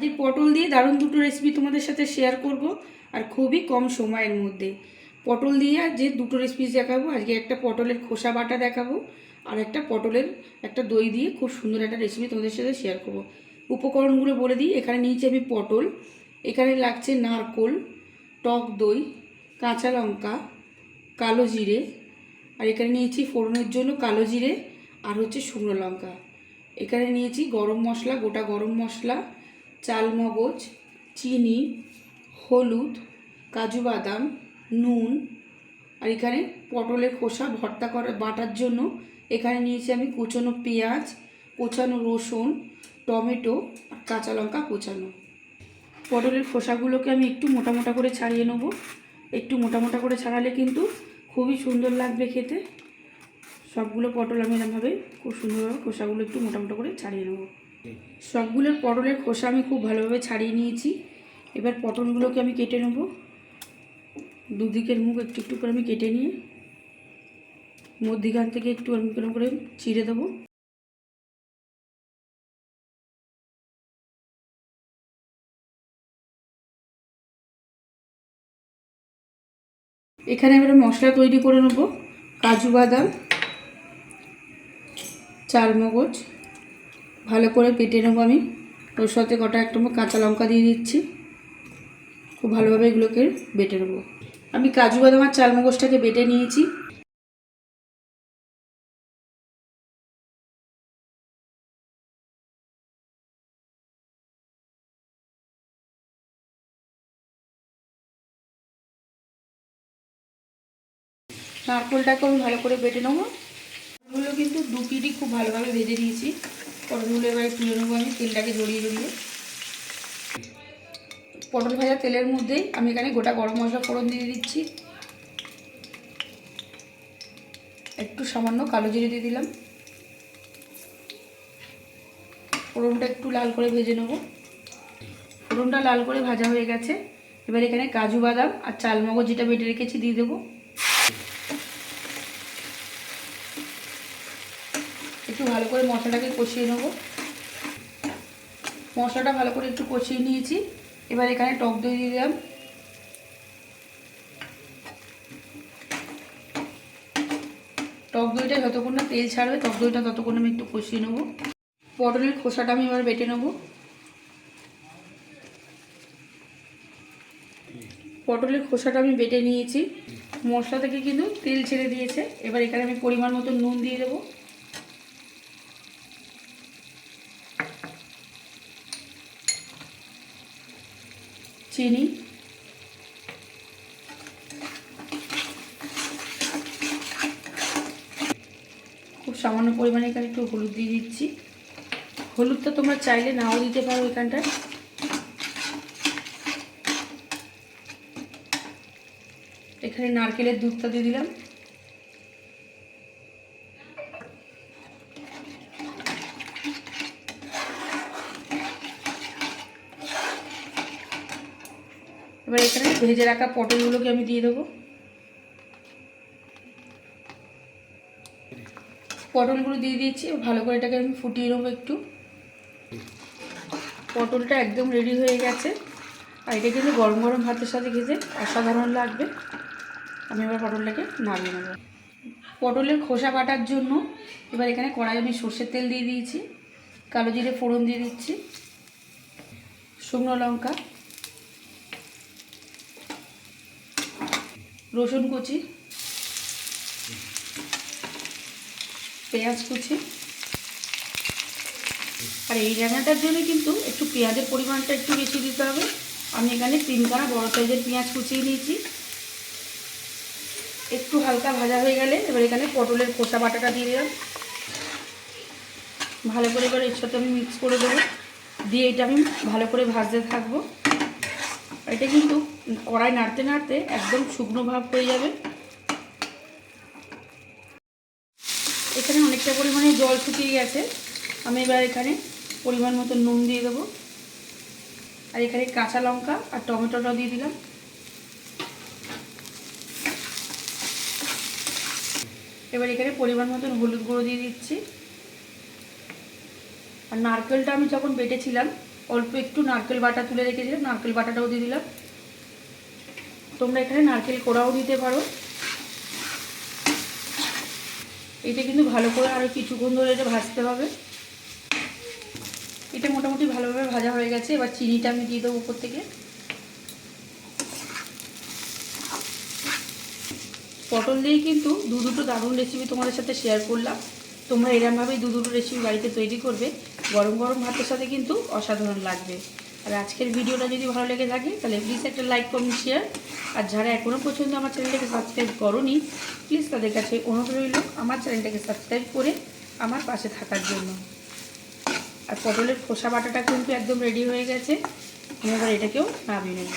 আজকে পটল দিয়ে দারুণ দুটো রেসিপি তোমাদের সাথে শেয়ার করব, আর খুবই কম সময়ের মধ্যে। পটল দিয়ে যে দুটো রেসিপি দেখাবো, আজকে একটা পটলের খোসা বাটা দেখাবো, আর একটা পটলের একটা দই দিয়ে খুব সুন্দর একটা রেসিপি তোমাদের সাথে শেয়ার করব। উপকরণগুলো বলে দিই। এখানে নিয়েছি আমি পটল, এখানে লাগছে নারকোল, টক দই, কাঁচা লঙ্কা, কালো জিরে, আর এখানে নিয়েছি ফোড়নের জন্য কালো জিরে আর হচ্ছে শুকনো লঙ্কা। এখানে নিয়েছি গরম মশলা, গোটা গরম মশলা, চালমগজ, চিনি, হলুদ, কাজু বাদাম, নুন, আর এখানে পটলের খোসা ভর্তা করা বাটার জন্য এখানে নিয়েছি আমি কুচনো পেঁয়াজ, কোচানো রসুন, টমেটো আর কাঁচা লঙ্কা কোচানো। পটলের খোসাগুলোকে আমি একটু মোটা মোটা করে ছাড়িয়ে নেব। একটু মোটা মোটা করে ছাড়ালে কিন্তু খুবই সুন্দর লাগবে খেতে। সবগুলো পটল আমি এরকমভাবে খুব সুন্দরভাবে খোসাগুলো একটু মোটা মোটা করে ছাড়িয়ে নেব। সবগুলোর পটলের খোসা আমি খুব ভালোভাবে ছাড়িয়ে নিয়েছি। এবার পটলগুলোকে আমি কেটে নেব। দুদিকের মুখ একটু একটু করে আমি কেটে নিয়ে মধ্যিখান থেকে একটু আমি করে চিড়ে দেবো। এখানে এবারে মশলা তৈরি করে নেব। কাজু বাদাম, চালমগজ ভালো করে বেটে নেবো আমি। ওর সাথে কটা একটা কাঁচা লঙ্কা দিয়ে দিচ্ছি। খুব ভালোভাবে এগুলোকে বেটে নেবো। আমি কাজু বাদাম আর চালমগজটাকে বেটে নিয়েছি। নারকেলটাকে আমি ভালো করে বেটে নেবো। পটলগুলো কিন্তু দু পিঠই খুব ভালোভাবে ভেজে দিয়েছি। পটলগুলো এবারে তুলে নেবো আমি তেলটাকে জড়িয়ে জড়িয়ে। পটল ভাজা তেলের মধ্যেই আমি এখানে গোটা গরম মশলা ফোড়ন দিয়ে দিচ্ছি। একটু সামান্য কালো জিরে দিয়ে দিলাম। ফোড়নটা একটু লাল করে ভেজে নেব। ফোড়নটা লাল করে ভাজা হয়ে গেছে। এবার এখানে কাজু বাদাম আর চালমগজ যেটা বেটে রেখেছি দিয়ে দেবো। একটু ভালো করে মশলাটাকে কষিয়ে নেব। মশলাটা ভালো করে একটু কষিয়ে নিয়েছি। এবার এখানে টক দই দিয়ে দিলাম। টক দইটা যতক্ষণ না তেল ছাড়বে টক দইটা ততক্ষণ আমি একটু কষিয়ে নেব। পটলের খোসাটা আমি এবার বেটে নেব। পটলের খোসাটা আমি বেটে নিয়েছি। মশলা থেকে কিন্তু তেল ছেড়ে দিয়েছে। এবার এখানে আমি পরিমাণ মতো নুন দিয়ে দেবো। চিনি, খুব সামান্য পরিমাণে এখানে একটু হলুদ দিয়ে দিচ্ছি। হলুদটা তোমরা চাইলে নাও দিতে পারো এখানটায়। এখানে নারকেলের দুধটা দিয়ে দিলাম। এবার এখানে ভেজে রাখা পটলগুলোকে আমি দিয়ে দেবো। পটলগুলো দিয়ে দিয়েছি। ভালো করে এটাকে আমি ফুটিয়ে নেবো একটু। পটলটা একদম রেডি হয়ে গেছে। আর এটা কিন্তু গরম গরম ভাতের সাথে খেতে অসাধারণ লাগবে। আমি এবার পটলটাকে নামিয়ে নেব। পটলের খোসা কাটার জন্য এবার এখানে কড়াই আমি সর্ষের তেল দিয়ে দিয়েছি। কালো জিরে ফোড়ন দিয়ে দিচ্ছি। শুকনো লঙ্কা, রসুন কুচি, পেঁয়াজ কুচি। আর এই রান্নাটার জন্য কিন্তু একটু পেঁয়াজের পরিমাণটা একটু বেশি দিতে হবে। আমি এখানে 3খানা বড় সাইজের পেঁয়াজ কুচিয়ে নিয়েছি। একটু হালকা ভাজা হয়ে গেলে এবার এখানে পটলের খোসা বাটাটা দিয়ে দিলাম। ভালো করে এবার এর সাথে আমি মিক্স করে দেবো। দিয়ে এটা আমি ভালো করে ভাজতে থাকবো। এটা কিন্তু কড়াই নাড়তে নাড়তে একদম শুকনো ভাব হয়ে যাবে। এখানে অনেকটা পরিমাণে জল শুকিয়ে গেছে। আমি এবার এখানে পরিমাণ মতো নুন দিয়ে দেবো। আর এখানে কাঁচা লঙ্কা আর টমেটোটা দিয়ে দিলাম। এবার এখানে পরিমাণ মতন হলুদ গুঁড়ো দিয়ে দিচ্ছি। আর নারকেলটা আমি যখন বেটেছিলাম অল্প একটু নারকেল বাটা তুলে রেখেছিলাম, নারকেল বাটাটাও দিয়ে দিলাম। তোমরা এখানে নারকেল কোড়াও দিতে পারো। এটা কিন্তু ভালো করে আরও কিছুক্ষণ ধরে এটা ভাজতে হবে। এটা মোটামুটি ভালোভাবে ভাজা হয়ে গেছে। এবার চিনিটা আমি দিয়ে দেবো উপর থেকে। পটল দিয়েই কিন্তু দুটো দারুণ রেসিপি তোমাদের সাথে শেয়ার করলাম। তোমরা এরকমভাবেই দুটো রেসিপি বাড়িতে তৈরি করবে, গরম গরম ভাতের সাথে কিন্তু অসাধারণ লাগবে। আর আজকের ভিডিওটা যদি ভালো লেগে থাকে তাহলে প্লিজ একটা লাইক, কমেন্ট, শেয়ার। আর যারা এখনও পর্যন্ত আমার চ্যানেলটাকে সাবস্ক্রাইব করোনি, প্লিজ তাদের কাছে অনুরোধ রইল আমার চ্যানেলটাকে সাবস্ক্রাইব করে আমার পাশে থাকার জন্য। আর পটলের খোসা বাটাটা কিন্তু একদম রেডি হয়ে গেছে। আমি এবার এটাকেও নামিয়ে নেব।